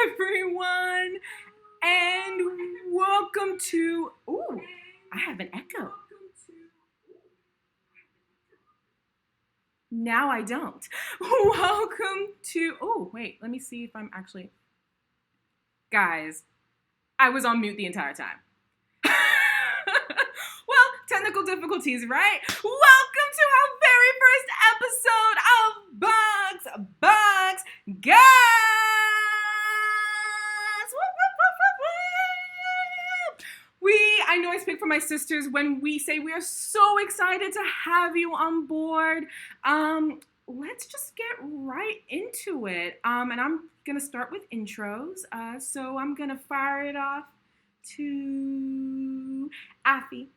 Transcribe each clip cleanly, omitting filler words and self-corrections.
everyone, and welcome to. Ooh, I have an echo. Now I don't. Welcome to. Oh, wait, let me see if I'm actually. Guys, I was on mute the entire time. Well, technical difficulties, right? Welcome to our very first episode of Box Box Goss. I know I speak for my sisters when we say we are so excited to have you on board. Let's just get right into it. And I'm gonna start with intros. So I'm gonna fire it off to Afi.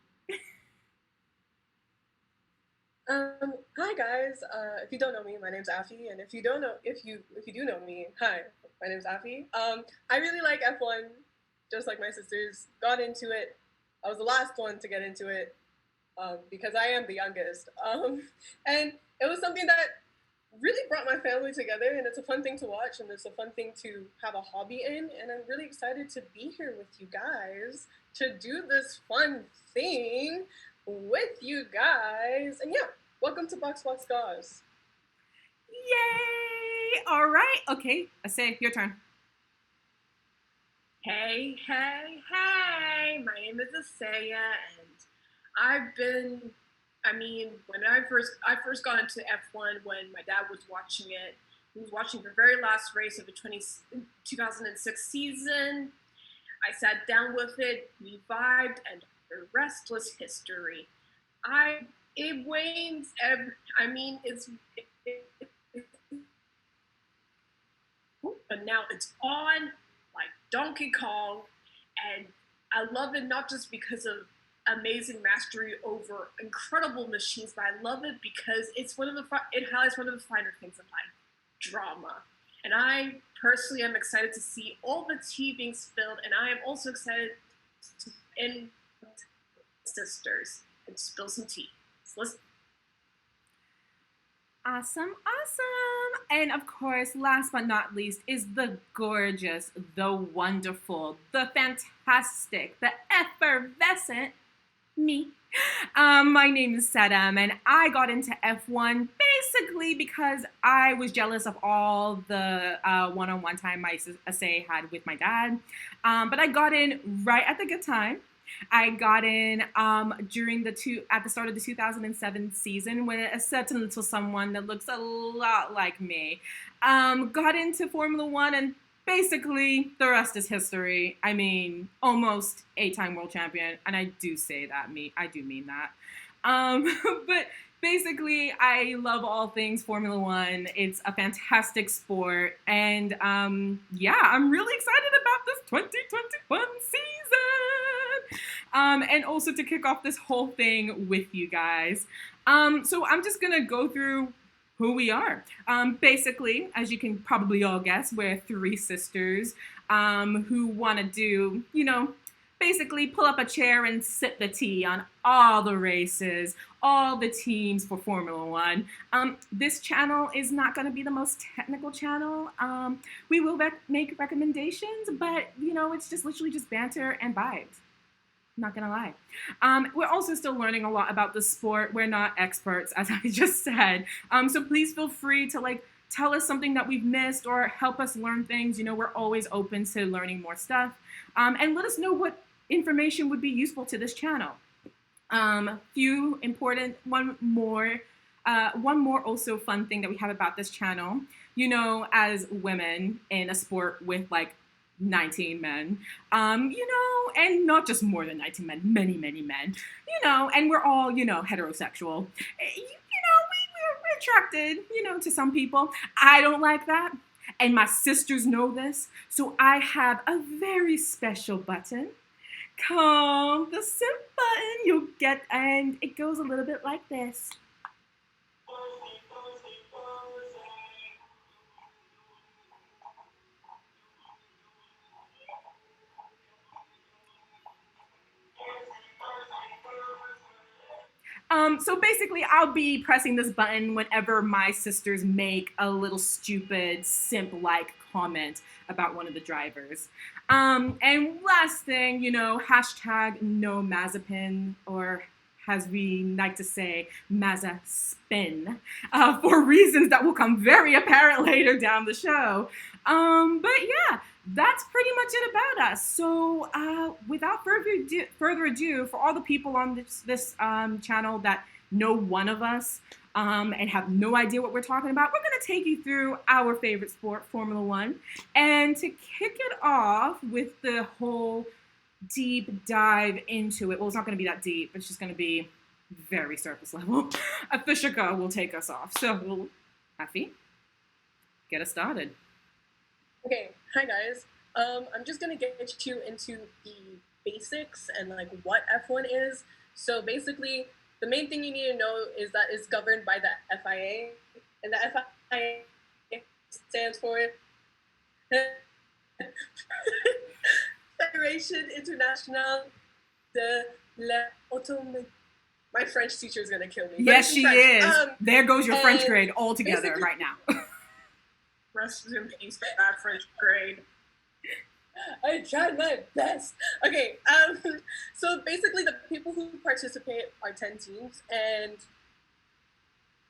Hi guys. If you don't know me, my name's Afi, and if you do know me, hi, my name's Afi. I really like F1, just like my sisters. Got into it. I was the last one to get into it because I am the youngest, and it was something that really brought my family together, and it's a fun thing to watch, and it's a fun thing to have a hobby in, and I'm really excited to be here with you guys to do this fun thing with you guys. And yeah, welcome to Box Box Goss. Yay! All right. Okay, Asay, your turn. Hey, hey, hey! My name is Asaya, and when I first got into F1 when my dad was watching it. He was watching the very last race of the 2006 season. I sat down with it, we vibed, and the rest was history. It wanes. But now it's on like Donkey Kong, and I love it not just because of amazing mastery over incredible machines, but I love it because it highlights one of the finer things in life: drama. And I personally am excited to see all the tea being spilled, and I am also excited to end sisters and spill some tea. So let's. Awesome. And of course, last but not least, is the gorgeous, the wonderful, the fantastic, the effervescent me. My name is Sedam, and I got into F1 basically because I was jealous of all the one-on-one time my Asay had with my dad. But I got in right at the good time. I got in at the start of the 2007 season when a certain little someone that looks a lot like me got into Formula One, and basically the rest is history. I mean, almost 8-time world champion, and I do say that. I do mean that. But basically, I love all things Formula One. It's a fantastic sport, and yeah, I'm really excited about this 2021 season. And also to kick off this whole thing with you guys. So I'm just gonna go through who we are. Basically, as you can probably all guess, we're three sisters who want to do, basically pull up a chair and sip the tea on all the races, all the teams for Formula One. This channel is not going to be the most technical channel. We will make recommendations, but, it's just literally just banter and vibes. Not gonna lie. We're also still learning a lot about the sport. We're not experts, as I just said. So please feel free to tell us something that we've missed or help us learn things. We're always open to learning more stuff. And let us know what information would be useful to this channel. One more also fun thing that we have about this channel. As women in a sport with 19 men, and not just more than 19 men, many, many men, and we're all, heterosexual. We're attracted, to some people. I don't like that, and my sisters know this, so I have a very special button called the sip button. You'll get, and it goes a little bit like this. So basically, I'll be pressing this button whenever my sisters make a little stupid, simp-like comment about one of the drivers. And last thing, hashtag no Mazepin, or as we like to say, Mazespin, for reasons that will come very apparent later down the show. But yeah, that's pretty much it about us. So without further ado, for all the people on this channel that know one of us and have no idea what we're talking about, we're going to take you through our favorite sport, Formula One. And to kick it off with the whole deep dive into it, well, it's not going to be that deep. It's just going to be very surface level. Afishika will take us off. So, Afi, get us started. Okay, hi guys. I'm just gonna get you into the basics and like what F1 is. So basically, the main thing you need to know is that it's governed by the FIA, and the FIA stands for Fédération Internationale de l'Automobile. My French teacher is gonna kill me. Yes, she is. There goes your French grade altogether basically right now. Rest in peace for that French grade. I tried my best. Okay, so basically the people who participate are 10 teams, and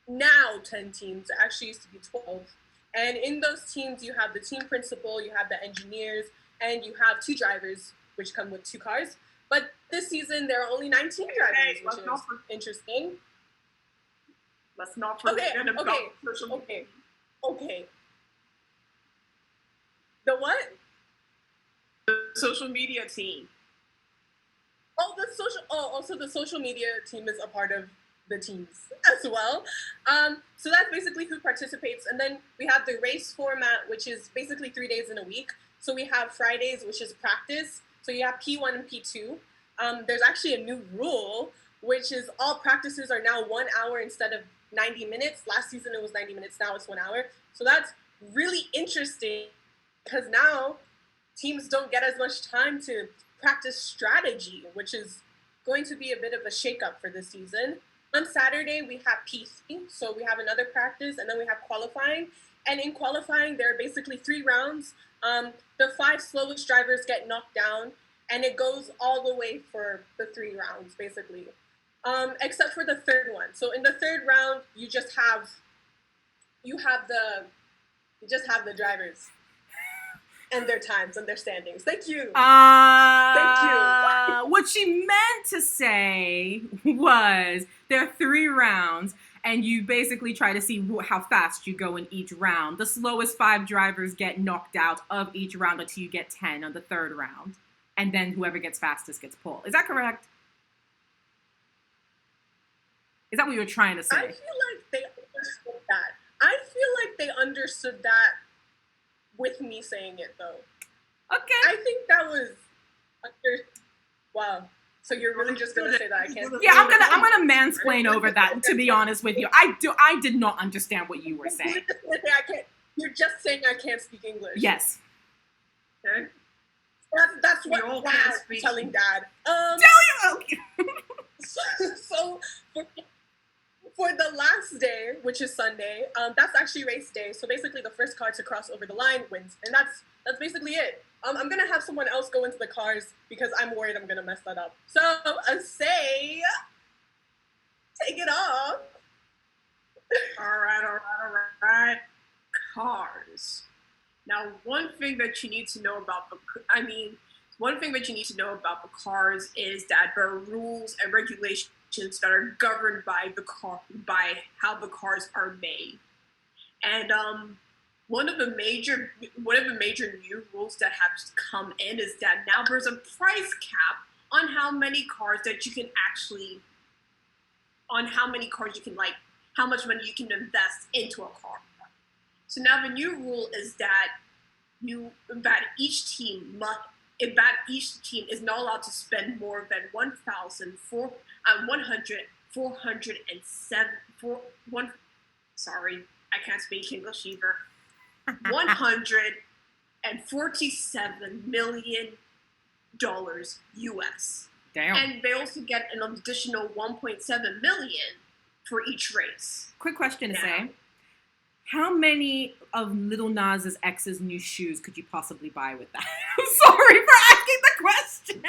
now 10 teams. It actually used to be 12. And in those teams, you have the team principal, you have the engineers, and you have 2 drivers, which come with 2 cars. But this season, there are only 19 drivers, which is interesting. Let's not forget about social media. Okay. The what? The social media team. Also the social media team is a part of the teams as well. So that's basically who participates. And then we have the race format, which is basically 3 days in a week. So we have Fridays, which is practice. So you have P1 and P2. There's actually a new rule, which is all practices are now 1 hour instead of 90 minutes. Last season it was 90 minutes, now it's 1 hour. So that's really interesting, because now teams don't get as much time to practice strategy, which is going to be a bit of a shakeup for this season. On Saturday, we have P3, so we have another practice, and then we have qualifying. And in qualifying, there are basically 3 rounds. The 5 slowest drivers get knocked down, and it goes all the way for the 3 rounds, basically. Except for the 3rd one. So in the 3rd round, you just have the drivers and their times and their standings. Thank you. Thank you. What she meant to say was there are 3 rounds, and you basically try to see how fast you go in each round. The slowest 5 drivers get knocked out of each round until you get 10 on the 3rd round. And then whoever gets fastest gets pole. Is that correct? Is that what you were trying to say? I feel like they understood that. I feel like they understood that with me saying it, though. Okay. I think that was wow. So you're really just gonna say that I can't? Yeah, I'm gonna mansplain over that. To be honest with you, I did not understand what you were saying. You're just saying I can't speak English. Yes. Okay. That's what Dad's telling Dad. Tell you. So for the last day, which is Sunday, that's actually race day. So basically, the first car to cross over the line wins, and that's basically it. I'm gonna have someone else go into the cars because I'm worried I'm gonna mess that up. So say, take it off. All right. Cars. Now, one thing that you need to know about the cars is that there are rules and regulations that are governed by how the cars are made. And one of the major new rules that have come in is that now there's a price cap on how much money you can invest into a car. So now the new rule is that each team is not allowed to spend more than I can't speak English either. $147 million US. Damn. And they also get an additional 1.7 million for each race. Quick question to Now, say. How many of Little Nas's ex's new shoes could you possibly buy with that? I'm sorry for asking the question.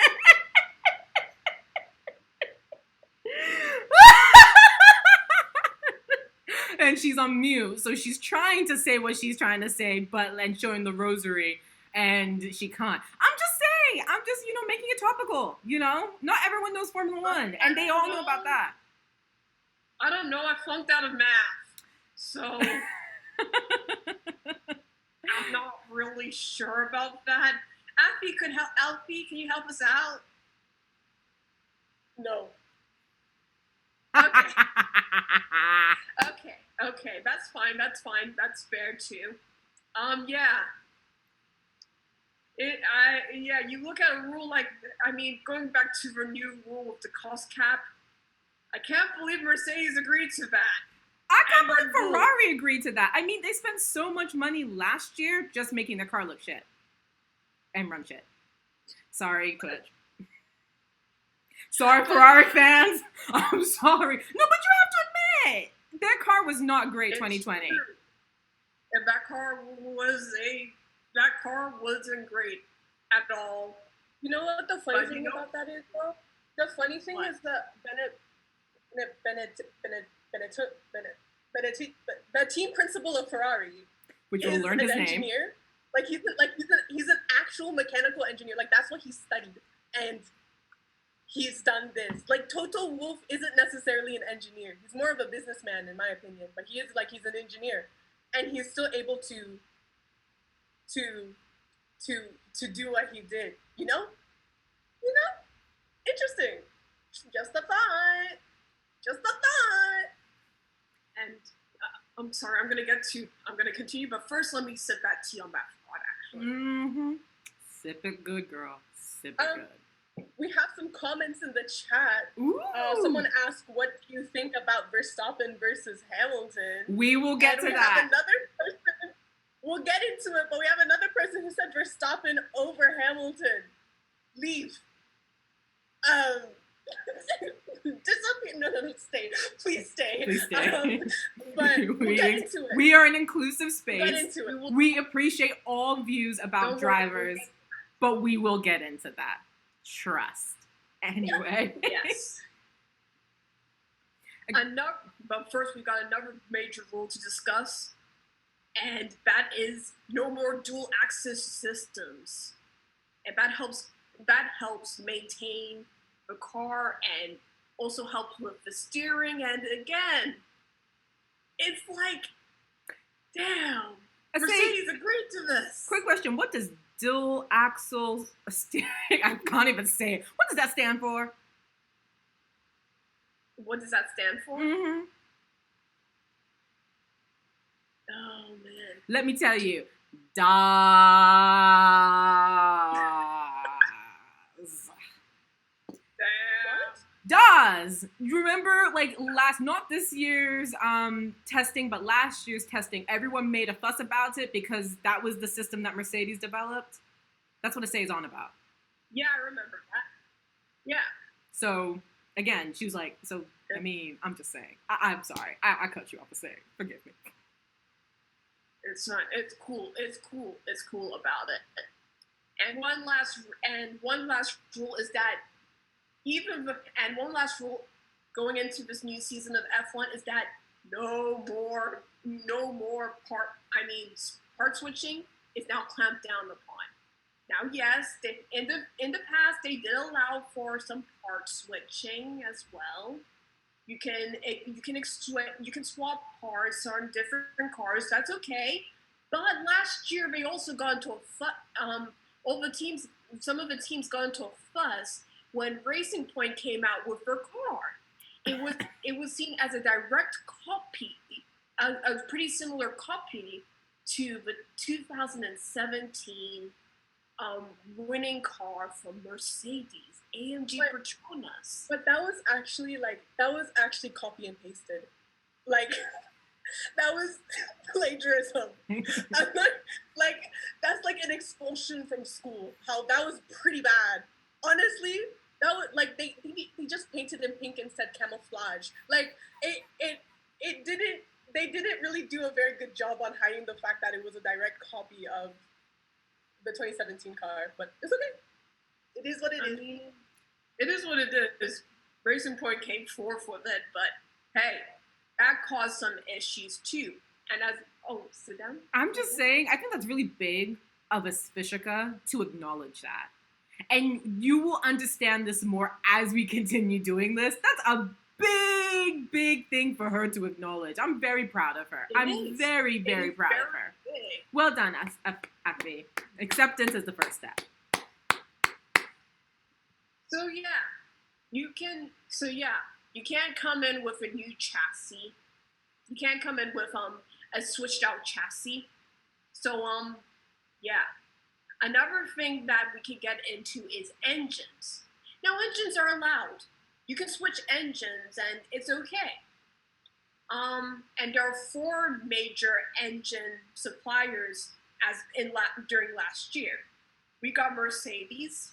And she's on mute, so she's trying to say what she's trying to say, but like showing the rosary, and she can't. I'm just saying, making it topical, Not everyone knows Formula One, and they all know about that. I don't know, I flunked out of math, so I'm not really sure about that. Alfie, can you help us out? No. Okay, that's fine, that's fair too. You look at a rule going back to the new rule of the cost cap, I can't believe Mercedes agreed to that. I can't believe Ferrari agreed to that. I mean, they spent so much money last year just making their car look shit. And run shit. Sorry, Twitch. Sorry, Ferrari fans. I'm sorry. No, but you have to admit, their car was not great 2020. And that car wasn't great at all. You know what the funny thing about that is, though? The funny thing is that the team principal of Ferrari, which will learn his engineer. name. Like he's an actual mechanical engineer. Like that's what he studied, and he's done this. Like Toto Wolff isn't necessarily an engineer. He's more of a businessman, in my opinion. But he's an engineer, and he's still able to do what he did. Interesting. Just a thought. And I'm sorry, I'm gonna continue, but first let me sip that tea on that thought, actually. Mm-hmm. Sip it good, girl. Sip it good. We have some comments in the chat. Ooh. Someone asked, what do you think about Verstappen versus Hamilton? We will get to that. Have another person. We'll get into it, but we have another person who said Verstappen over Hamilton. Leave. Disappear. No, stay. Please stay. But we'll get into it. We are an inclusive space. We'll get into it. We appreciate all views about drivers, but we will get into that. Trust. Anyway. Yes. But first, we got another major rule to discuss, and that is no more dual axis systems, and that helps maintain the car and also helps with the steering. And again, it's like, damn, Mercedes agreed to this. Quick question: what does dual axle steering? I can't even say it. What does that stand for? What does that stand for? Mm-hmm. Oh man. Let me tell you. DAS. You remember, not this year's testing, but last year's testing, everyone made a fuss about it because that was the system that Mercedes developed. That's what it says on about. Yeah, I remember that. Yeah. So, again, she was like, I'm just saying. I'm sorry. I cut you off for saying. Forgive me. It's not. It's cool. It's cool about it. And one last rule is that one last rule going into this new season of F1 is that no more part switching is now clamped down upon. Now, yes, in the past they did allow for some part switching as well. You can swap parts on different cars. That's okay. But last year they also got into some of the teams got into a fuss when Racing Point came out with their car. It was seen as a direct copy, a pretty similar copy to the 2017 winning car from Mercedes, AMG Petronas. But that was actually copy and pasted. That was plagiarism. That's like an expulsion from school. How that was pretty bad. Honestly, That was like they just painted in pink and said camouflage. Like it didn't. They didn't really do a very good job on hiding the fact that it was a direct copy of the 2017 car. But it's okay. It is what it is. I mean, it is what it is. Racing Point came forth with it, but hey, that caused some issues too. And sit down. I'm just saying, I think that's really big of a Svishika to acknowledge that. And you will understand this more as we continue doing this. That's a big thing for her to acknowledge. I'm very proud of her. I'm very proud of her. Big. Well done, Akvi. Acceptance is the first step. So you can't come in with a new chassis. You can't come in with a switched out chassis. So another thing that we can get into is engines. Now engines are allowed. You can switch engines and it's okay. And there are 4 major engine suppliers during last year. We got Mercedes.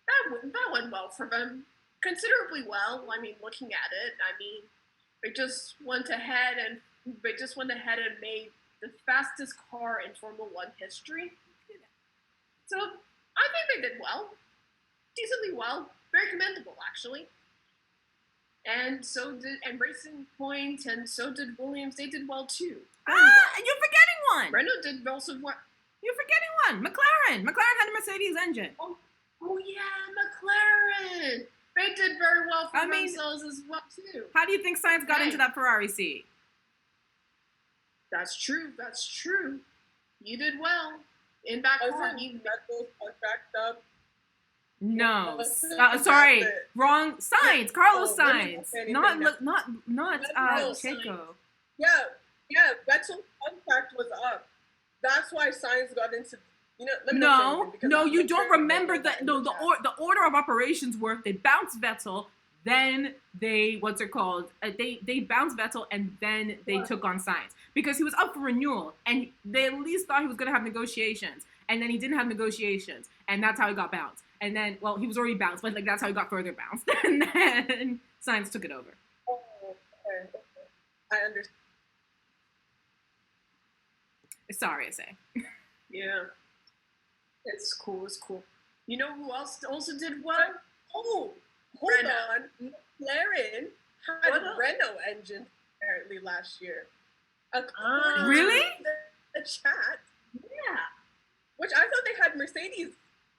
That went well for them, considerably well. I mean, looking at it, they just went ahead and made the fastest car in Formula One history. So I think they did well, decently well, very commendable actually. And Racing Point, and so did Williams. They did well too. You're forgetting one. Renault did also well. You're forgetting one. McLaren. McLaren had a Mercedes engine. Oh yeah, McLaren. They did very well for themselves as well too. How do you think Sainz got into that Ferrari seat? That's true. You did well in that car. You got those contracts up. No, sorry, wrong. Sainz, Carlos Sainz, not Checo. Yeah, Vettel's contract was up. That's why Sainz got into. No, you don't remember that. No, the order of operations worked. They bounced Vettel, then they they bounced Vettel, and then they took on Sainz because he was up for renewal, and they at least thought he was going to have negotiations, and then he didn't have negotiations, and that's how he got bounced. And then, well, he was already bounced, but that's how he got further bounced, and then Sainz took it over. Oh, okay. I understand. Sorry, I say. Yeah. It's cool. You know who else also did well? Oh, hold on. McLaren had a Renault engine apparently last year. Really? The chat. Yeah. Which I thought they had Mercedes.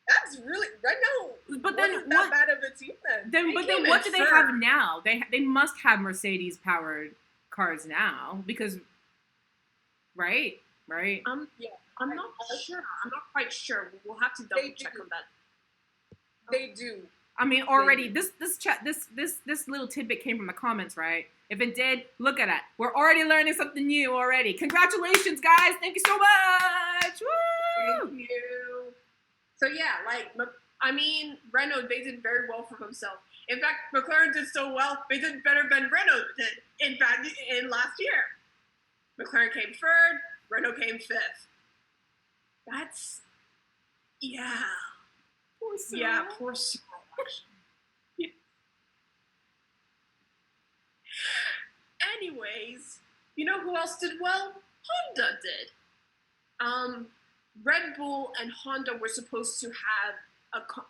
That's really Renault. But then wasn't that bad of a team then? But then what do they have now? They must have Mercedes powered cars now because, right? Yeah. I'm not sure. I'm not quite sure. We'll have to double check on that. They do. I mean, already this little tidbit came from the comments, right? If it did, look at it. We're already learning something new already. Congratulations, guys! Thank you so much. Woo! Thank you. So yeah, Renault, they did very well for themselves. In fact, McLaren did so well, they did better than Renault did. In fact, in last year, McLaren came 3rd, Renault came 5th. That's, yeah. Poor Cyril. Yeah, poor Cyril, actually. Anyways, you know who else did well? Honda did. Red Bull and Honda were supposed to have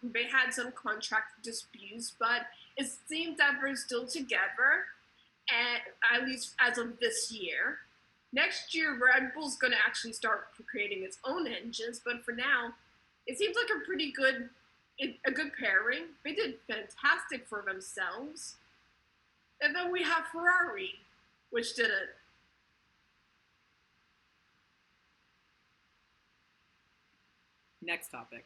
they had some contract disputes, but it seems that they're still together, at least as of this year. Next year, Red Bull's going to actually start creating its own engines, but for now, it seems like a good pairing. They did fantastic for themselves. And then we have Ferrari, which did it. Next topic.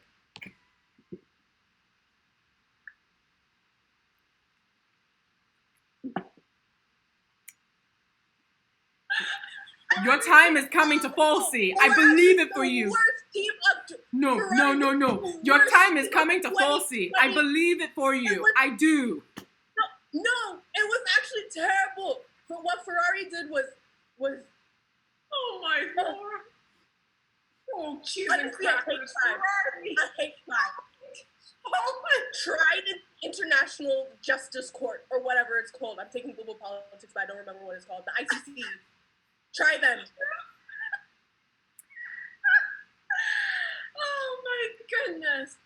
Your time is coming to Falsey. I believe it for you. No. Your time is coming to Falsey. I believe it for you. I do. No, it was actually terrible. But what Ferrari did was. Oh my God. Oh, cheese and crackers. Ferrari. I hate that. Tried International Justice Court, or whatever it's called. I'm taking global politics, but I don't remember what it's called. The ICC. Try them. Oh my goodness.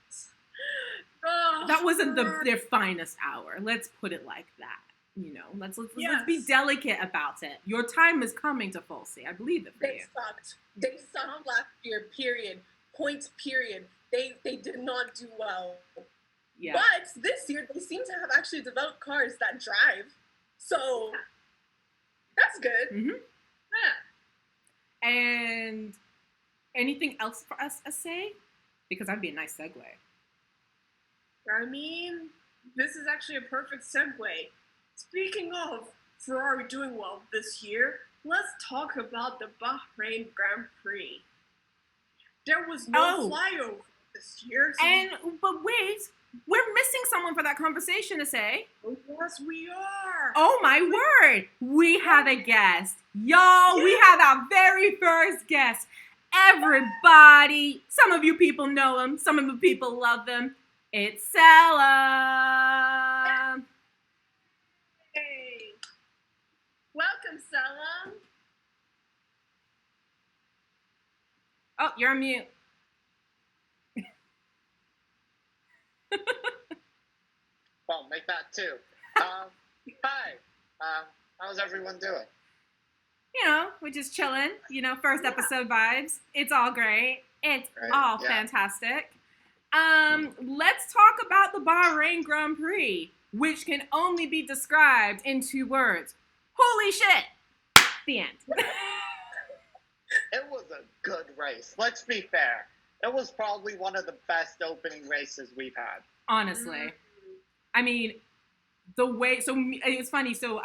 Oh, That wasn't their finest hour. Let's put it like that. You know, let's be delicate about it. Your time is coming to Falsey. I believe it for you. They sucked last year, period. Points, period. They did not do well. Yeah. But this year, they seem to have actually developed cars that drive. So, that's good. Mm-hmm. Yeah. And anything else for us to say? Because that'd be a nice segue. I mean, this is actually a perfect segue. Speaking of Ferrari doing well this year, let's talk about the Bahrain Grand Prix. There was no flyover this year. But wait, we're missing someone for that conversation to say. Oh, yes, we are. Oh my word, we have a guest. Y'all, we have our very first guest. Everybody, some of you people know him, some of you people love him. It's Selim. Hey, welcome, Selim. Oh, you're on mute. Well, make that two. Hi. How's everyone doing? You know, we're just chilling. You know, first episode vibes. It's all great. It's all fantastic. Let's talk about the Bahrain Grand Prix, which can only be described in 2 words. Holy shit! The end. It was a good race. Let's be fair. It was probably one of the best opening races we've had. Honestly. I mean, the way, so it's funny. So,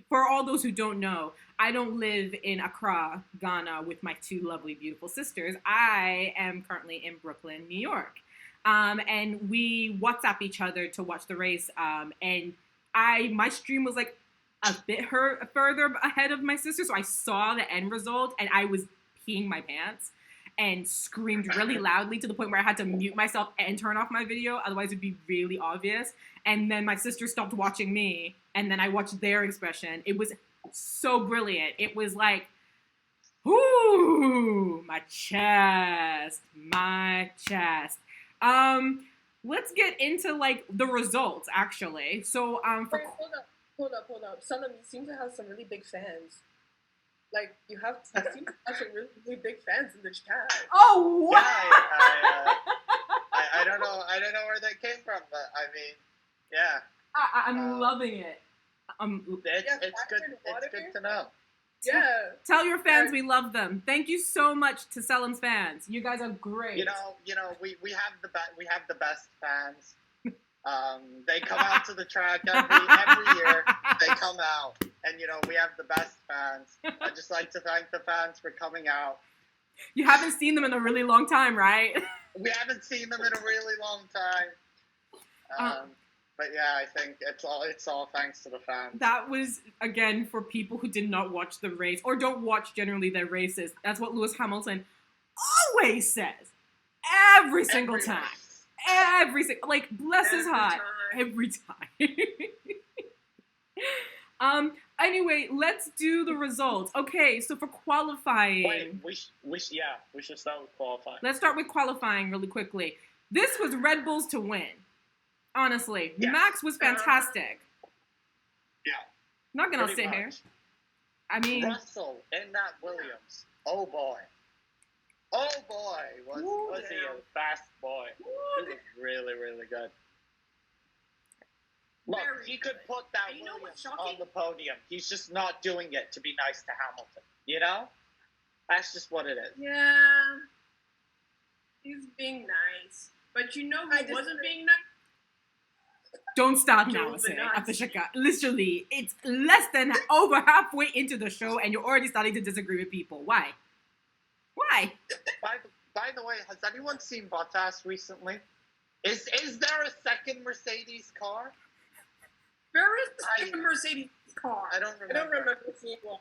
for all those who don't know, I don't live in Accra, Ghana with my 2 lovely, beautiful sisters. I am currently in Brooklyn, New York. And we WhatsApp each other to watch the race. And my stream was like a bit further ahead of my sister. So I saw the end result and I was peeing my pants and screamed really loudly to the point where I had to mute myself and turn off my video. Otherwise it'd be really obvious. And then my sister stopped watching me. And then I watched their expression. It was so brilliant. It was like, ooh, my chest. Let's get into like the results actually. So Wait, hold up. Selim, you seem to have some really big fans. Like you seem to have some really, really big fans in the chat. Oh wow. Yeah, I don't know where they came from, but I mean, yeah. I'm loving it. It's good to know. Yeah. Tell your fans we love them. Thank you so much to Selim's fans. You guys are great. You know, we have the best fans. They come out to the track every year. They come out, and you know we have the best fans. I'd just like to thank the fans for coming out. You haven't seen them in a really long time, right? We haven't seen them in a really long time. But yeah, I think it's all thanks to the fans. That was, again, for people who did not watch the race or don't watch generally their races. That's what Lewis Hamilton always says. Every single time. Like, bless his heart. Every time. Anyway, let's do the results. Okay, so for qualifying. Wait, we should start with qualifying. Let's start with qualifying really quickly. This was Red Bulls to win. Honestly, yes. Max was fantastic. Yeah. Not gonna sit here. I mean, Russell in that Williams. Oh boy, was he a fast boy? He was really, really good. Look, he could put that Williams on the podium. He's just not doing it to be nice to Hamilton. You know, that's just what it is. Yeah, he's being nice, but you know who wasn't being nice? Don't start now, Afishaka. Literally, it's less than over halfway into the show, and you're already starting to disagree with people. Why? By the way, has anyone seen Bottas recently? Is there a second Mercedes car? There is a second Mercedes car. I don't remember seeing one.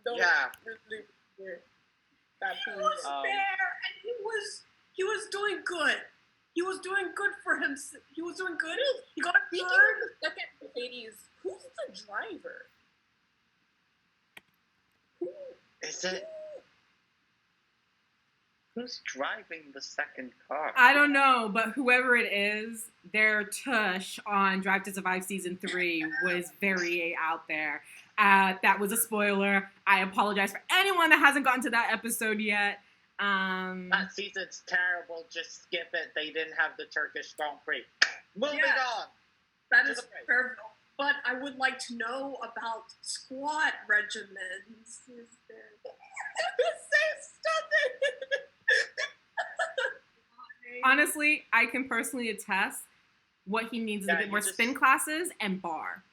He was there, and he was doing good. He was doing good for him. He was doing good. He got Speaking third. of the second Mercedes, who's the driver? Is it? Who's driving the second car? I don't know, but whoever it is, their tush on Drive to Survive Season 3 was very out there. That was a spoiler. I apologize for anyone that hasn't gotten to that episode yet. That season's terrible. Just skip it. They didn't have the Turkish Grand Prix. Moving on. That To is the race. terrible. But I would like to know about squad regimens. Is there? Stop it! Honestly, I can personally attest what he needs is a Yeah, bit you more just- spin classes and bar.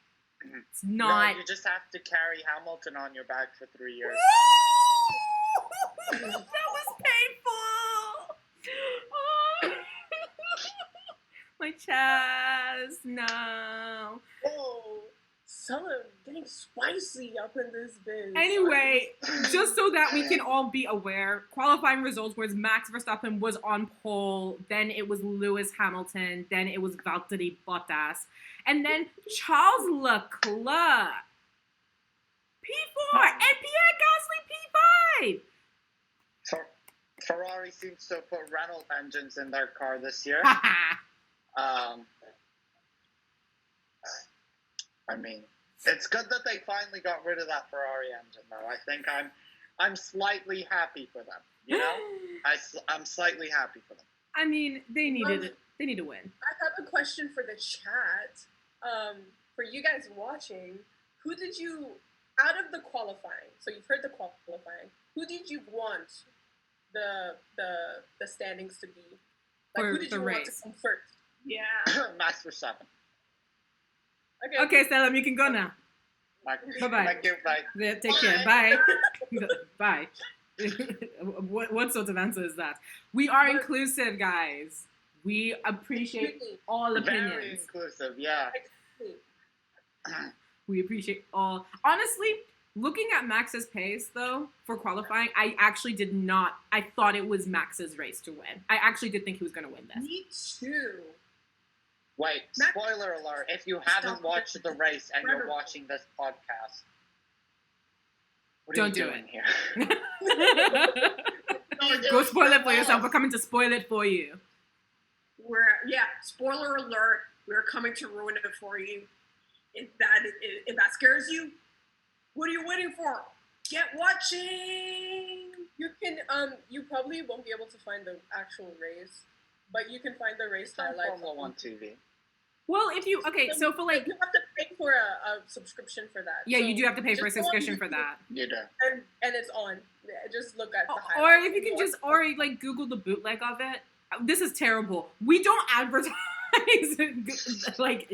It's No, not. you just have to carry Hamilton on your back for 3 years. That was painful. Oh. My chest. No. Oh, some getting spicy up in this biz. Anyway, just so that we can all be aware, qualifying results was Max Verstappen was on pole, then it was Lewis Hamilton, then it was Valtteri Bottas, and then Charles Leclerc. P4 and Pierre Gasly P5. Ferrari seems to have put Renault engines in their car this year. I mean, it's good that they finally got rid of that Ferrari engine, though. I think I'm slightly happy for them. You know, I'm slightly happy for them. I mean, they needed it. They need to win. I have a question for the chat. For you guys watching, who did you, out of the qualifying, so you've heard the qualifying, who did you want the standings to be? Like, For who did the you want race. to come first? Yeah. Max Verstappen. Okay, Stella, you can go now. Bye-bye. Thank you. Bye. Yeah, take care. Bye. Bye. What sort of answer is that? We are inclusive, guys. We appreciate Excuse me. all Very opinions. inclusive, yeah. Excuse me. We appreciate all. Honestly, looking at Max's pace, though, for qualifying, I actually did not. I thought it was Max's race to win. I actually did think he was going to win this. Me too. Wait, Max- spoiler alert, if you haven't watched the race and you're watching this podcast, what are Don't you do doing it. here? Go spoil it for yourself. We're coming to spoil it for you. Spoiler alert, we're coming to ruin it for you. If that scares you, what are you waiting for? Get watching! You can you probably won't be able to find the actual race, but you can find the race It's on highlights. Formula 1 TV. Well, if you so for like you have to pay for a subscription for that. yeah, So you do have to pay for a just go on subscription for YouTube that. You do. and it's on. Yeah, just look at the Or highlights. if you can just or like Google the bootleg of it. This is terrible. We don't advertise like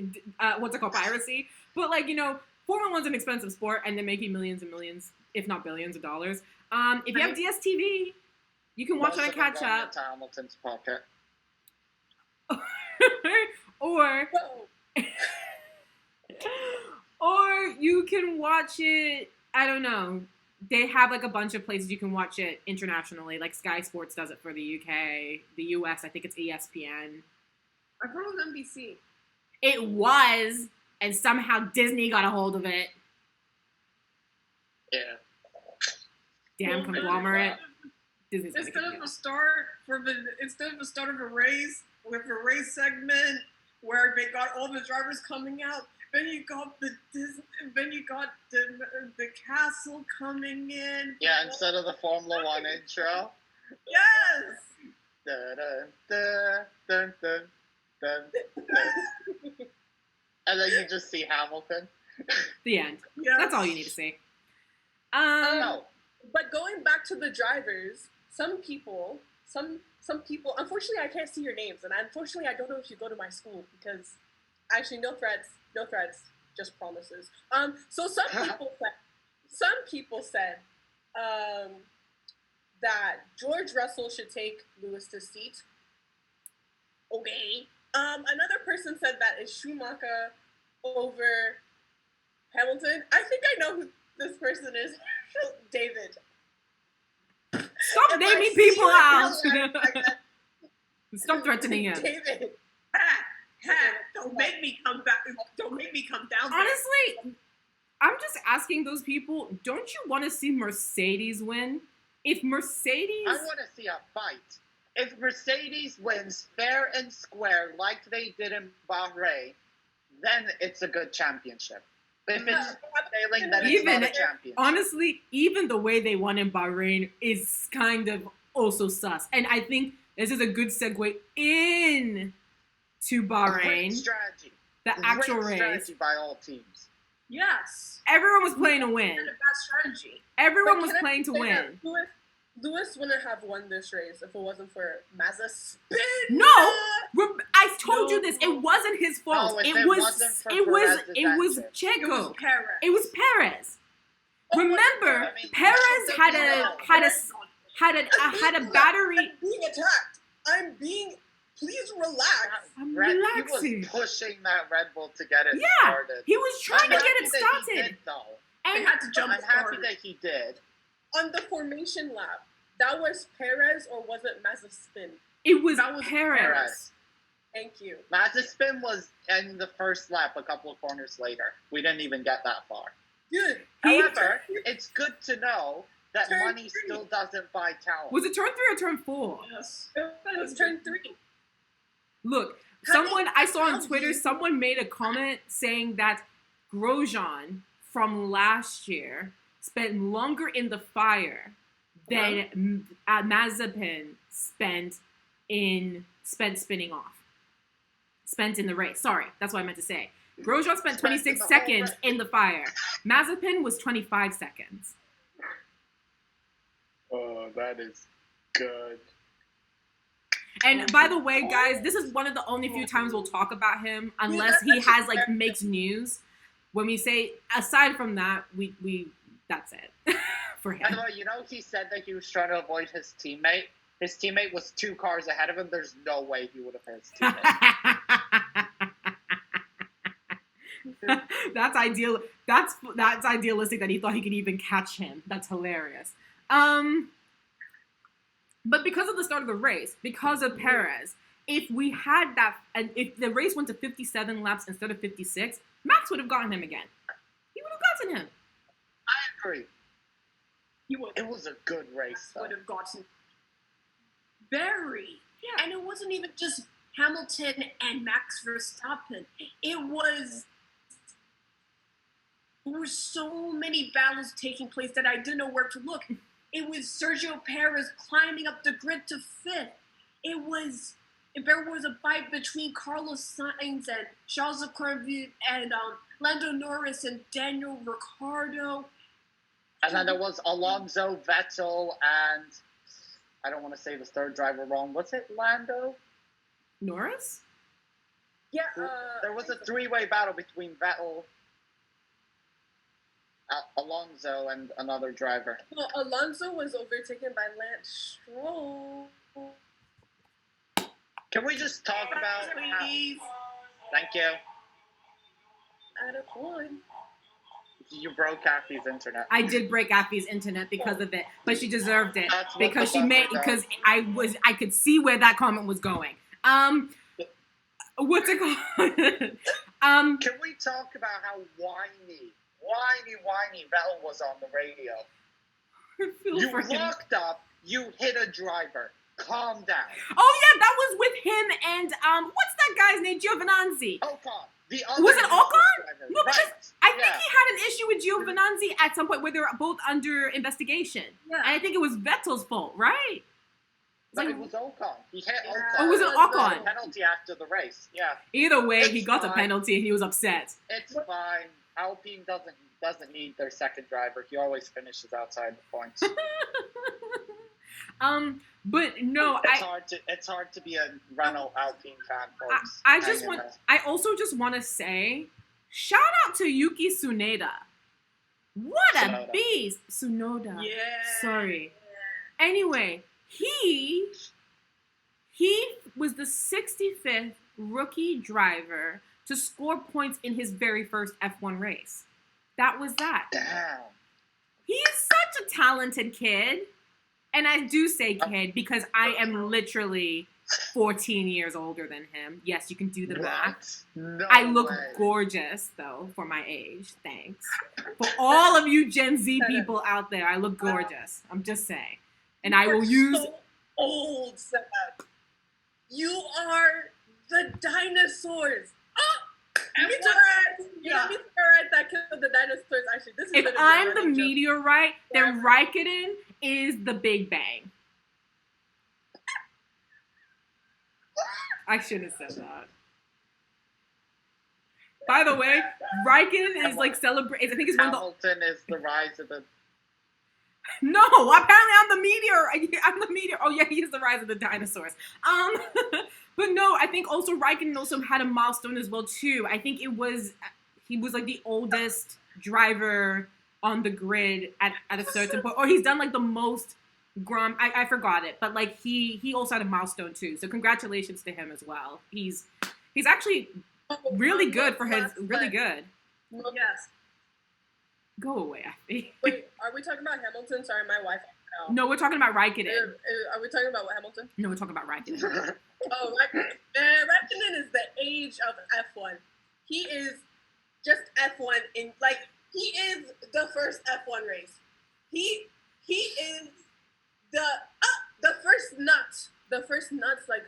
what's it called, piracy, but like Formula 1's an expensive sport, and they're making millions and millions, if not billions of dollars. If you have DSTV, you can watch Most on a of them catch going up, into Hamilton's pocket. or you can watch it. I don't know. They have like a bunch of places you can watch it internationally. Like Sky Sports does it for the UK, the US. I think it's ESPN. I thought it was NBC. It was, and somehow Disney got a hold of it. Yeah. Damn Well, conglomerate. Disney's gonna Instead kick of me the out. start of a race with a race segment where they got all the drivers coming out, then you got the castle coming in. Yeah, instead of the Formula 1 intro. Yes. Dun, dun, dun, dun, dun, dun. And then you just see Hamilton. The end. Yes. That's all you need to see. No. But going back to the drivers, some people, unfortunately, I can't see your names, and unfortunately, I don't know if you go to my school because, actually, no threats, just promises. So some people said, that George Russell should take Lewis's seat. Okay. Another person said that is Schumacher over Hamilton. I think I know who this person is. David. Stop naming people out. Stop threatening him. David. Don't make me come back. Don't make me come down there. Honestly, I'm just asking those people, don't you want to see Mercedes win? If Mercedes... I want to see a fight. If Mercedes wins fair and square like they did in Bahrain, then it's a good championship. If it's failing, then it's not a championship. Honestly, even the way they won in Bahrain is kind of also sus. And I think this is a good segue in to Bahrain. Great strategy. The actual Great race. strategy by all teams. Yes. Everyone was playing to win. Not a bad strategy. Everyone But was can I playing to say win. that Lewis wouldn't have won this race if it wasn't for Mazda spin. No, I told you this. It wasn't his fault. No, if it it was wasn't for it was Perez's it was engine. It was Checo. Perez. It was Perez. Oh, Remember, I mean, Perez had a battery. I'm being attacked. Please relax. I'm He relaxing. was pushing that Red Bull to get it Yeah, started. he was trying to I'm get happy it that he started. did, though. They And had to jump I'm happy forward. that he did. On the formation lap, that was Perez or was it Mazda spin? it was That was Perez. Perez. Thank you. Mazepin was in the first lap a couple of corners later. We didn't even get that far. Dude, He- However, it's good to know that Turn money 3. still doesn't buy talent. Was it turn 3 or turn 4? Yes. it was turn 3. Look, I saw on Twitter, someone made a comment saying that Grosjean from last year spent longer in the fire than Mazepin spent spinning off. Spent in the race. Sorry, that's what I meant to say. Grosjean spent 26 seconds in the fire. Mazepin was 25 seconds. Oh, that is good. And by the way, guys, this is one of the only few times we'll talk about him, unless he has makes news. When we say aside from that, we that's it for By the him. way, he said that he was trying to avoid his teammate. His teammate was 2 cars ahead of him. There's no way he would have hit his teammate. That's ideal. That's idealistic that he thought he could even catch him. That's hilarious. But because of the start of the race, because of Perez, if we had that, and if the race went to 57 laps instead of 56, Max would have gotten him again. He would have gotten him. I agree. He would. It was a good race, though. Would have gotten very. Yeah. And it wasn't even just Hamilton and Max Verstappen. There were so many battles taking place that I didn't know where to look. It was Sergio Perez climbing up the grid to 5th. There was a fight between Carlos Sainz and Charles Leclerc and Lando Norris and Daniel Ricciardo. And then there was Alonso, Vettel, and I don't want to say the third driver wrong. Was it Lando? Norris? Yeah, There was a 3-way battle between Vettel, Alonso, and another driver. well, Alonso was overtaken by Lance Stroll. Can we just talk about how... Please. Thank you. Out of 1. You broke Kathy's internet. I did break Affy's internet because of it, but she deserved it That's what because the she made buffer because does. I could see where that comment was going. What's it called? Can we talk about how whiny Vettel was on the radio? I feel You for him. locked up, you hit a driver. Calm down. Oh yeah, that was with him and what's that guy's name? Giovinazzi. Ocon. The other Was it Ocon? driver. No, because Right. I think Yeah. he had an issue with Giovinazzi at some point where they were both under investigation. Yeah. And I think it was Vettel's fault, right? But it was Ocon. He hit Yeah. Ocon. Oh, was it Ocon? Penalty after the race. Yeah. Either way, he It's got a fine. penalty and he was upset. It's fine. Alpine doesn't need their second driver. He always finishes outside the points. But no, It's hard to be a Renault Alpine fan, folks. I Hang just in want. there. I also just want to say, shout out to Yuki Tsunoda. What a Tsunoda. beast, Tsunoda. Yeah. Sorry. Anyway, he was the 65th rookie driver to score points in his very first F1 race. That was that. Damn. He's such a talented kid. And I do say kid because I am literally 14 years older than him. Yes, you can do the math. No I look way. gorgeous, though, for my age. Thanks. For all of you Gen Z people out there, I look gorgeous. I'm just saying. And I will use... so old, Seb. You are the dinosaurs. Oh! Meteorite that killed the dinosaurs. Actually, this is If I'm the meteorite, then Raikkonen is the Big Bang. I shouldn't have said that. By the way, Raikkonen is like celebrating. I think it's one of the... Hamilton is the rise of the... No, apparently I'm the meteor. I'm the meteor. Oh yeah, he's the rise of the dinosaurs. But no, I think also Raikkonen also had a milestone as well too. I think he was like the oldest driver on the grid at a certain point, or he's done like the most I forgot it, but like he also had a milestone too. So congratulations to him as well. He's actually really good for his really good. Yes. Go away, Effie. Wait, are we talking about Hamilton? Sorry, my wife. No, we're talking about Raikkonen. Are we talking about Hamilton? No, we're talking about Raikkonen. Oh, Raikkonen is the age of F1. He is just F1 in like he is the first F1 race. He is the first nuts like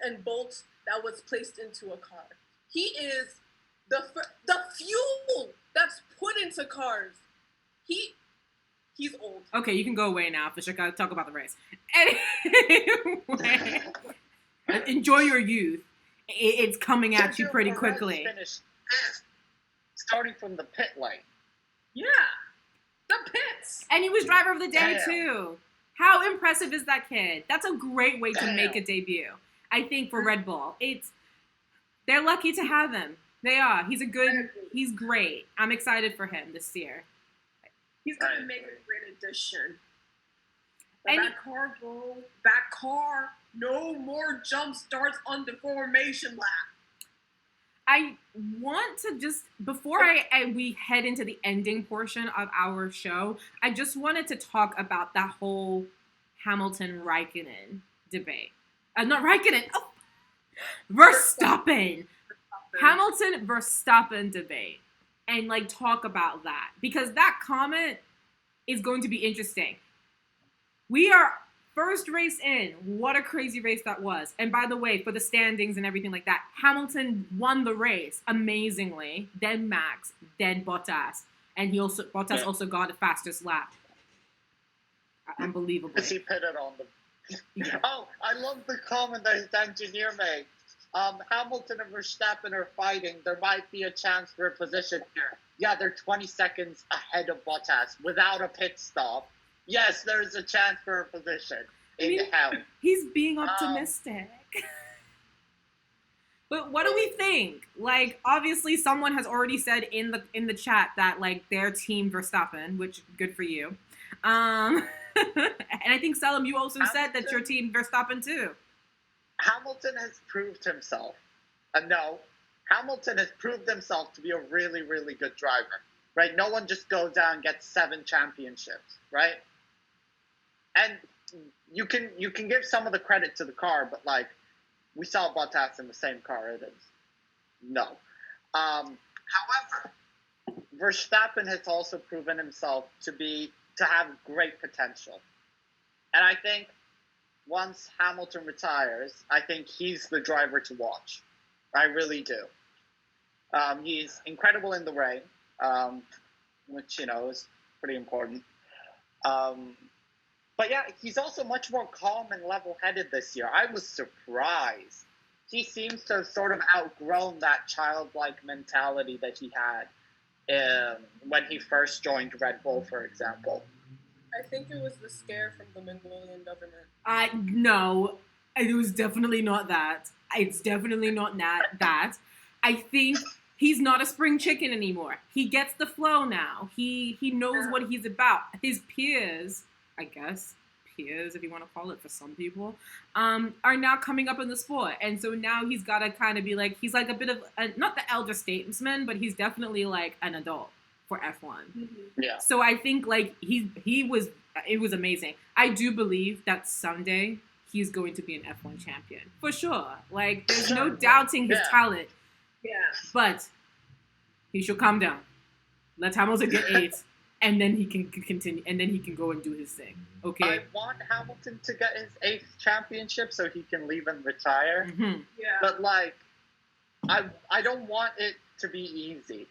and bolts that was placed into a car. He is the fuel that's put into cars. He's old. Okay, you can go away now, Fisher. Gotta talk about the race. Anyway, enjoy your youth. It's coming at you pretty quickly. Starting from the pit lane. Yeah, the pits. And he was driver of the day Damn. too. How impressive is that kid? That's a great way to make a debut. I think for Red Bull, they're lucky to have him. They are. He's great. I'm excited for him this year. He's gonna make a great addition. And Back car, no more jump starts on the formation lap. I want to just, before we head into the ending portion of our show, I just wanted to talk about that whole Hamilton-Raikkonen debate. Not Raikkonen, Verstappen. Hamilton-Verstappen debate. And, like, talk about that. Because that comment is going to be interesting. We are first race in. What a crazy race that was. And by the way, for the standings and everything like that, Hamilton won the race amazingly. Then Max, then Bottas. And Bottas also got the fastest lap. Unbelievable. Because he pitted on them. Yeah. Oh, I love the comment that his engineer made. Hamilton and Verstappen are fighting. There might be a chance for a position here. Yeah, they're 20 seconds ahead of Bottas without a pit stop. Yes, there's a chance for a position in hell. He's being optimistic. But what do we think? Like, obviously, someone has already said in the chat that like their team Verstappen, which good for you. And I think Selim, you also said that your team Verstappen too. Hamilton has proved himself. Hamilton has proved himself to be a really, really good driver. Right? No one just goes out and gets 7 championships, right? And you can give some of the credit to the car, but like we saw Bottas in the same car. It is no. However, Verstappen has also proven himself to have great potential, and I think once Hamilton retires, I think he's the driver to watch. I really do. He's incredible in the rain, which is pretty important. But yeah, he's also much more calm and level-headed this year. I was surprised. He seems to have sort of outgrown that childlike mentality that he had when he first joined Red Bull, for example. I think it was the scare from the Mongolian government. No, it was definitely not that. It's definitely not that. I think he's not a spring chicken anymore. He gets the flow now. He knows what he's about. His peers, I guess, if you want to call it for some people, are now coming up in the sport. And so now he's got to kind of be like, he's like a bit of, not the elder statesman, but he's definitely like an adult for F1. Mm-hmm. Yeah. So I think like it was amazing. I do believe that someday he's going to be an F1 champion. For sure. Like, there's no doubting his talent. Yeah. But he should calm down. Let Hamilton get 8, and then he can continue, and then he can go and do his thing. Okay? I want Hamilton to get his 8th championship so he can leave and retire. Mm-hmm. Yeah. But, like, I don't want it to be easy.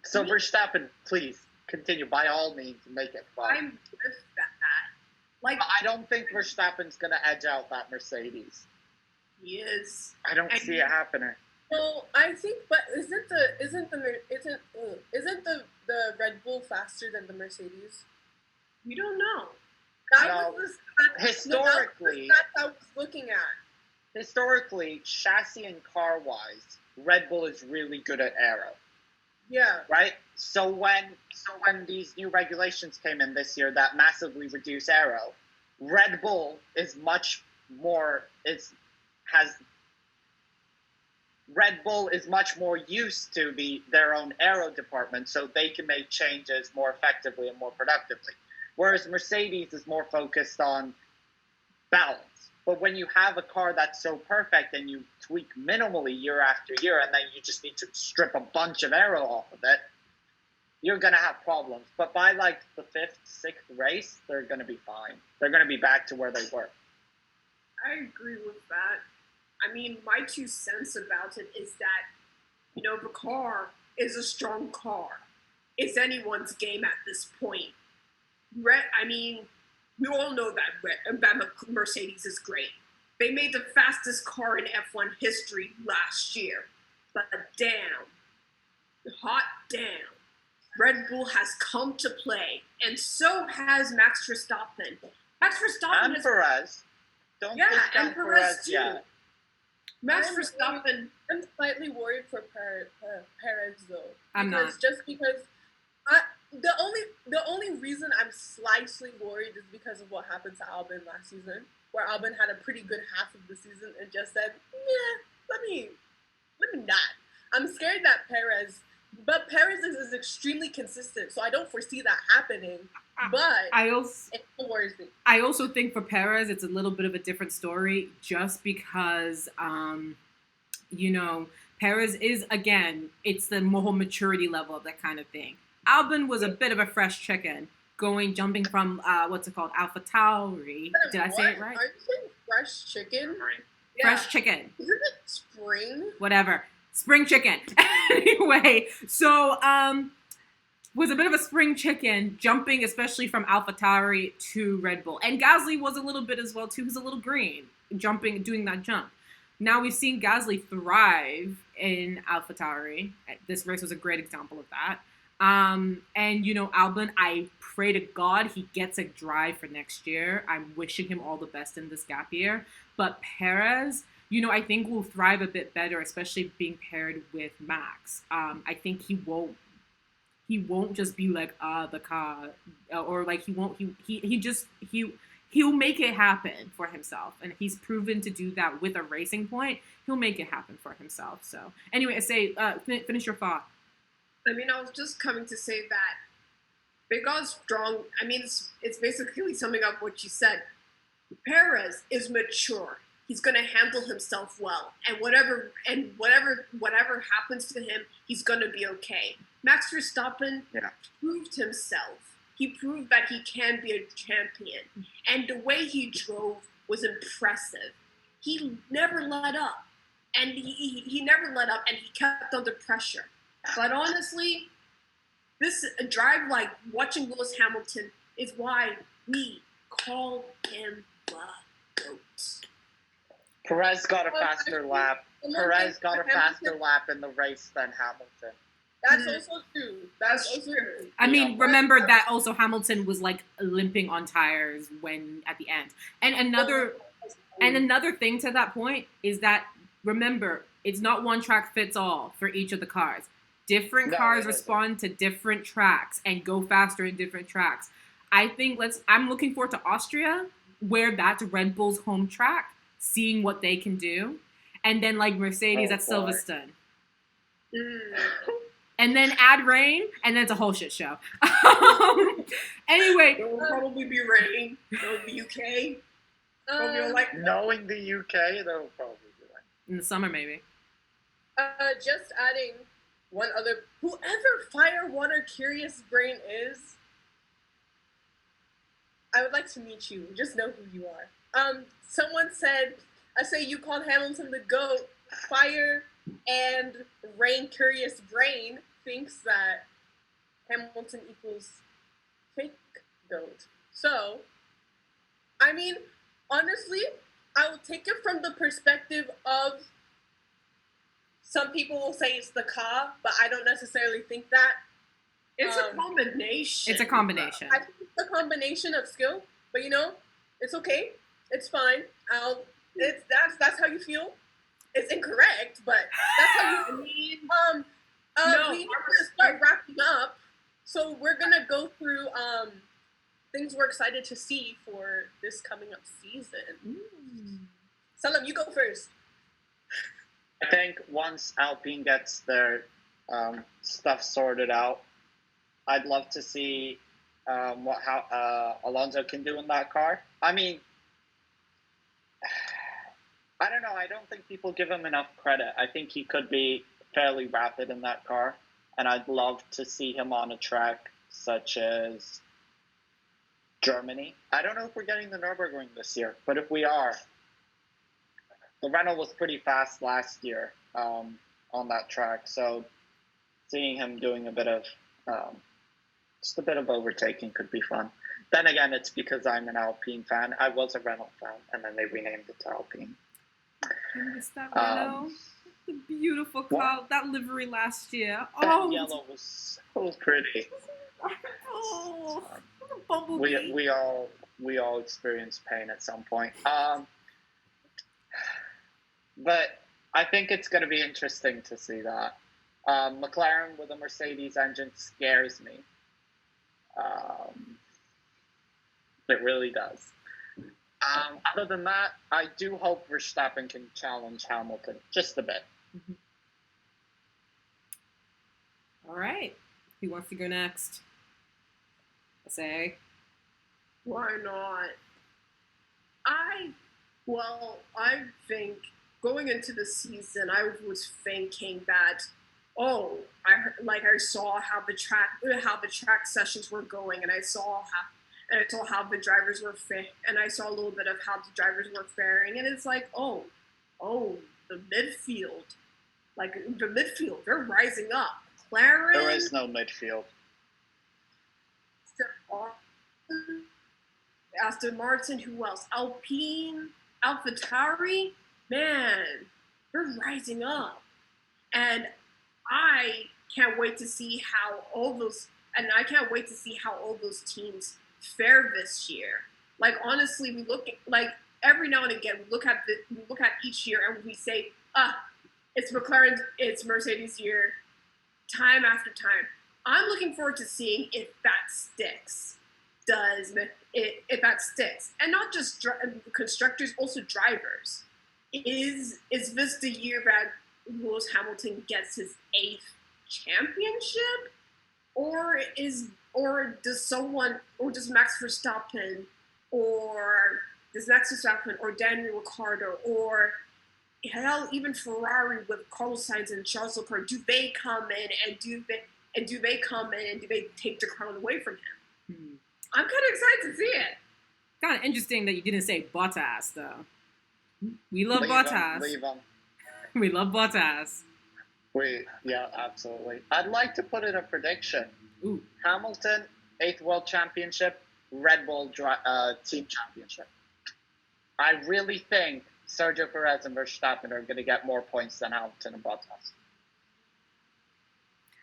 So, Verstappen, please, continue. By all means, make it fun. I'm with that. Like, But I don't think Verstappen's going to edge out that Mercedes. he is. I don't see it happening. Well, I think, but isn't the Red Bull faster than the Mercedes? We don't know. That was the Historically, stats I was looking at. Historically, chassis and car-wise, Red Bull is really good at aero, Yeah. right? So when these new regulations came in this year that massively reduce aero, Red Bull is much more used to their own aero department, so they can make changes more effectively and more productively. Whereas Mercedes is more focused on balance. But when you have a car that's so perfect and you tweak minimally year after year, and then you just need to strip a bunch of aero off of it, you're going to have problems. But by like the 5th, 6th race, they're going to be fine. They're going to be back to where they were. I agree with that. I mean, my 2 cents about it is that, you know, the car is a strong car. It's anyone's game at this point. We all know that Mercedes is great. They made the fastest car in F1 history last year. But hot damn, Red Bull has come to play, and so has Max Verstappen. Max Verstappen And Perez. Don't discount Perez too. yet. Max Verstappen. I'm slightly worried for Perez though. I'm not. Just because the only reason I'm slightly worried is because of what happened to Albon last season, where Albon had a pretty good half of the season and just said, "Yeah, let me not." I'm scared that Perez is extremely consistent, so I don't foresee that happening. But it worries me. I also think for Perez, it's a little bit of a different story, just because, Perez is, again, it's the more maturity level of that kind of thing. Albon was a bit of a fresh chicken, jumping from, AlphaTauri. Did I say it right? Are you saying fresh chicken? Fresh chicken. Isn't it spring? Whatever. Spring chicken. Anyway, so, was a bit of a spring chicken, jumping especially from AlphaTauri to Red Bull. And Gasly was a little bit as well, too. He was a little green, doing that jump. Now we've seen Gasly thrive in AlphaTauri. This race was a great example of that. And, Albon, I pray to God he gets a drive for next year. I'm wishing him all the best in this gap year. But Perez, I think will thrive a bit better, especially being paired with Max. I think he won't just be like, the car, or like he'll make it happen for himself. And he's proven to do that with a Racing Point. He'll make it happen for himself. So anyway, finish your thought. I was just coming to say that because it's basically summing up what you said. Perez is mature. He's going to handle himself well, and whatever happens to him, he's going to be okay. Max Verstappen proved himself. He proved that he can be a champion, and the way he drove was impressive. He never let up, and he never let up, and he kept under pressure. But honestly, this drive, like watching Lewis Hamilton, is why we call him the GOAT. Perez got a faster lap. Perez got a faster lap in the race than Hamilton. That's also true. I mean, remember that also Hamilton was like limping on tires at the end. And another thing to that point is that, remember, it's not one track fits all for each of the cars. Different cars respond to different tracks and go faster in different tracks. I'm looking forward to Austria, where that's Red Bull's home track, seeing what they can do. And then like Mercedes at Silverstone. And then add rain, and then it's a whole shit show. Anyway. It will probably be rain. It will be UK. Romeo, like, Knowing the UK, they'll probably do it. In the summer, maybe. Just adding one other. Whoever Fire, Water, Curious Brain is, I would like to meet you. Just know who you are. Someone said, I say you called Hamilton the GOAT. Fire and Rain Curious Brain thinks that Hamilton equals fake GOAT. So, I mean, honestly, I will take it from the perspective of some people will say it's the car, but I don't necessarily think that. it's a combination. It's a combination. I think it's a combination of skill, but it's okay. It's fine. That's how you feel. It's incorrect, but that's how you feel. We need to start wrapping up, so we're gonna go through things we're excited to see for this coming up season. Salam, you go first. I think once Alpine gets their stuff sorted out, I'd love to see how Alonso can do in that car. I mean, I don't know. I don't think people give him enough credit. I think he could be fairly rapid in that car, and I'd love to see him on a track such as Germany. I don't know if we're getting the Nürburgring this year, but if we are, the Renault was pretty fast last year on that track, so seeing him doing a bit of just a bit of overtaking could be fun. Then again, it's because I'm an Alpine fan. I was a Renault fan, and then they renamed it to Alpine. I missed that Renault. The beautiful car, that livery last year. That yellow was so pretty. Oh, a bumblebee. We all experience pain at some point. But I think it's going to be interesting to see that. McLaren with a Mercedes engine scares me. It really does. Other than that, I do hope Verstappen can challenge Hamilton just a bit. All right. Who wants to go next? Say. Why not? I think going into the season, I was thinking that, I saw how the track sessions were going, and I saw how the drivers were and I saw a little bit of how the drivers were faring, and it's like, the midfield, they're rising up. McLaren, there is no midfield. Aston Martin, who else? Alpine, AlphaTauri, man, they're rising up, and I can't wait to see how all those teams fare this year. Like, honestly, we look at, every now and again, we look at each year and we say, it's McLaren, it's Mercedes year, time after time. I'm looking forward to seeing if that sticks. If that sticks, and not just constructors, also drivers. Is this the year that Lewis Hamilton gets his 8th championship, or does Max Verstappen or Daniel Ricciardo, or hell, even Ferrari with Carlos Sainz and Charles Leclerc, do they come in and do they take the crown away from him? I'm kind of excited to see it. Kind of interesting that you didn't say Bottas, though. We love Bottas. Leave him. We love Bottas. Yeah, absolutely. I'd like to put in a prediction. Ooh. Hamilton, 8th World Championship, Red Bull Team Championship. I really think Sergio Perez and Verstappen are going to get more points than Hamilton and Bottas.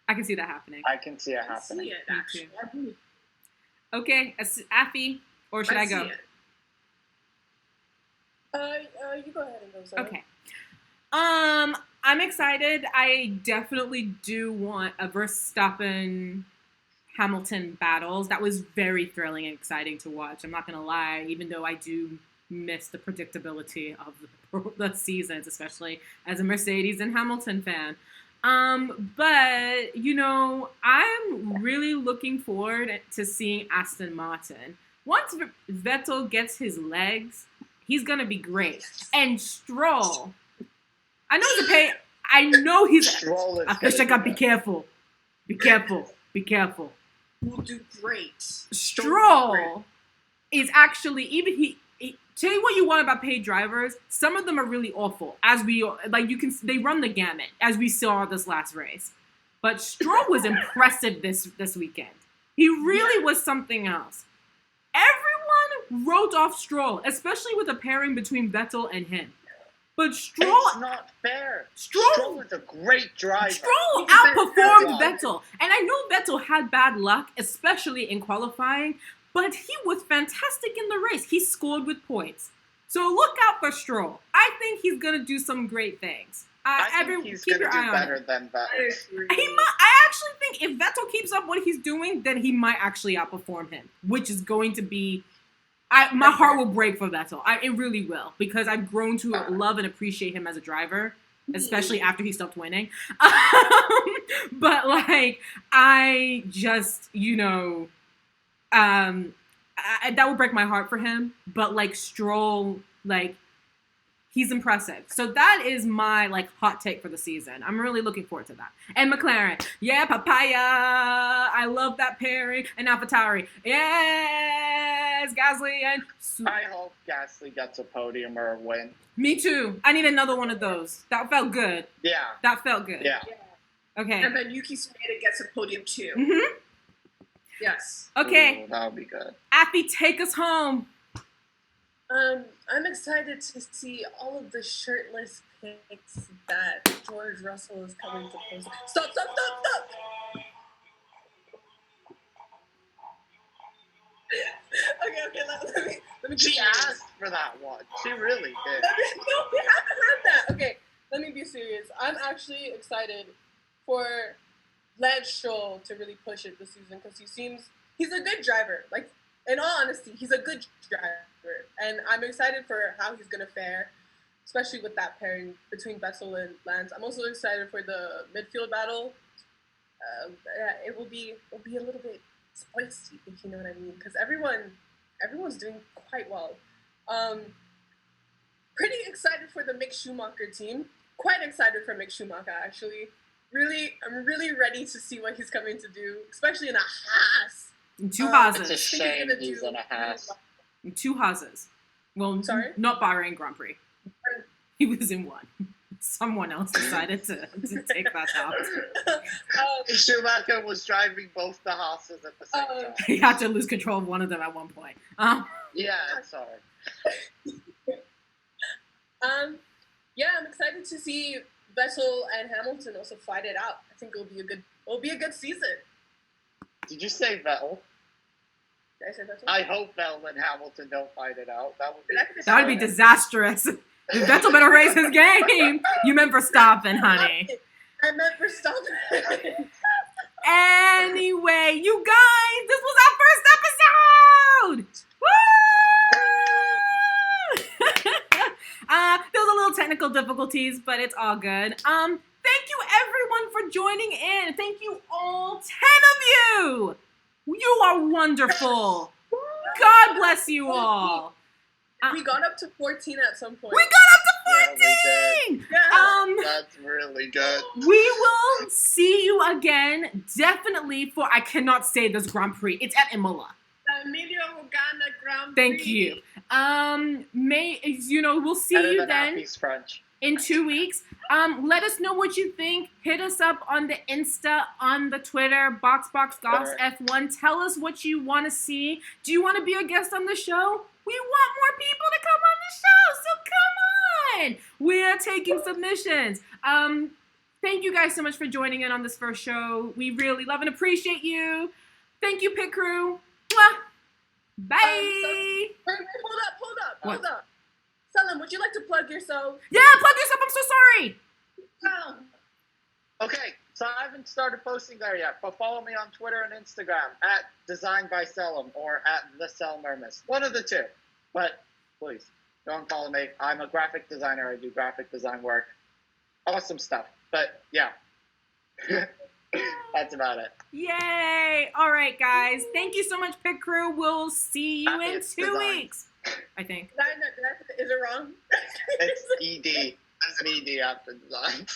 I can see that happening. I can see it happening. See it, actually. Okay, Affy, or should I go? See it. You go ahead and go, Sarah. Okay. I'm excited. I definitely do want a Verstappen Hamilton battles. That was very thrilling and exciting to watch. I'm not going to lie, even though I do miss the predictability of the seasons, especially as a Mercedes and Hamilton fan. But, I'm really looking forward to seeing Aston Martin. Once Vettel gets his legs, He's gonna be great. And Stroll, I know he's a pay. I know he's. Stroll is I wish I gonna got be be careful. Be careful. Be careful. Will do great. Stroll is actually even he. Tell you what you want about paid drivers. Some of them are really awful. As we like, you can they run the gamut as we saw this last race. But Stroll was impressive this weekend. He really was something else. Everyone wrote off Stroll, especially with a pairing between Vettel and him. But Stroll, It's not fair. Stroll is a great driver. Stroll He's a outperformed very good Vettel. And I know Vettel had bad luck, especially in qualifying, but he was fantastic in the race. He scored with points. So look out for Stroll. I think he's going to do some great things. I think he's going to do better than Vettel. I actually think if Vettel keeps up what he's doing, then he might actually outperform him, which is going to be... my heart will break for Vettel. It really will, because I've grown to love and appreciate him as a driver, especially after he stopped winning. But, like, I just, that would break my heart for him. But, like, Stroll, like, he's impressive. So that is my, like, hot take for the season. I'm really looking forward to that. And McLaren, yeah, papaya. I love that pairing. And AlphaTauri, yes, Gasly and... I hope Gasly gets a podium or a win. Me too. I need another one of those. That felt good. Yeah. That felt good. Yeah. Okay. And then Yuki Tsunoda gets a podium too. Mm-hmm. Yes. Okay. Ooh, that would be good. Affy, take us home. I'm excited to see all of the shirtless pics that George Russell is coming to post. Stop! Okay, let me She be asked serious. for that one. She really did. No, we haven't had that. Okay, let me be serious. I'm actually excited for Lance Stroll to really push it this season because he's a good driver. Like, in all honesty, he's a good driver. And I'm excited for how he's going to fare, especially with that pairing between Vettel and Lance. I'm also excited for the midfield battle. It will be a little bit spicy, if you know what I mean, because everyone's doing quite well. Pretty excited for the Mick Schumacher team. Quite excited for Mick Schumacher, actually. I'm really ready to see what he's coming to do, especially in a Haas. In two It's a Haas's. shame he's in a Haas. In two Haas's. Well, Sorry? not Bahrain Grand Prix. He was in one. Someone else decided to take that out. Schumacher was driving both the Haas's at the same time. He had to lose control of one of them at one point. Yeah, it's hard. Yeah, I'm excited to see Vettel and Hamilton also fight it out. I think it'll be a good season. Did you say Vettel? Did I say Vettel? I hope Vettel and Hamilton don't fight it out. That That would be disastrous. Vettel better raise his game. You meant Verstappen, honey. I meant Verstappen. Anyway, you guys, this was our first episode. Woo! There was a little technical difficulties, but it's all good. Thank you everyone for joining in. Thank you all 10 of you. You are wonderful. God bless you all. We got up to 14 at some point. We got up to 14. Yeah. That's really good. We will see you again, definitely for, I cannot say this Grand Prix. It's at Imola. Emilio Ghana Grand Prix. Thank you. We'll see Better you than then Appy's French. in 2 weeks. Let us know what you think. Hit us up on the Insta, on the Twitter, Box Box Goss F1. Tell us what you want to see. Do you want to be a guest on the show? We want more people to come on the show, so come on. We are taking submissions. Thank you guys so much for joining in on this first show. We really love and appreciate you. Thank you, Pit Crew. Mwah. Bye. Wait, hold up. Salam, would you like to plug yourself? Yeah, plug yourself. I'm so sorry. Okay, so I haven't started posting there yet, but follow me on Twitter and Instagram at Design by Selim or at The Selmermis. One of the two. But please, don't follow me. I'm a graphic designer. I do graphic design work. Awesome stuff. But yeah, that's about it. Yay. All right, guys. Thank you so much, Pit Crew. We'll see you in It's 2 design. weeks. I think. Is it wrong? It's ED. There's an ED after the line.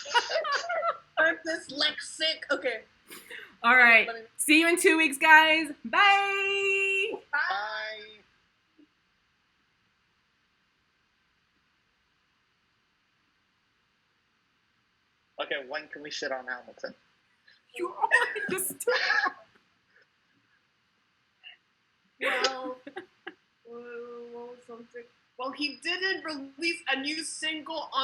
I'm dyslexic. Okay. All right. Let me- See you in 2 weeks, guys. Bye. Bye. Okay, when can we shit on Hamilton? You just Well, what was something? Well, he didn't release a new single on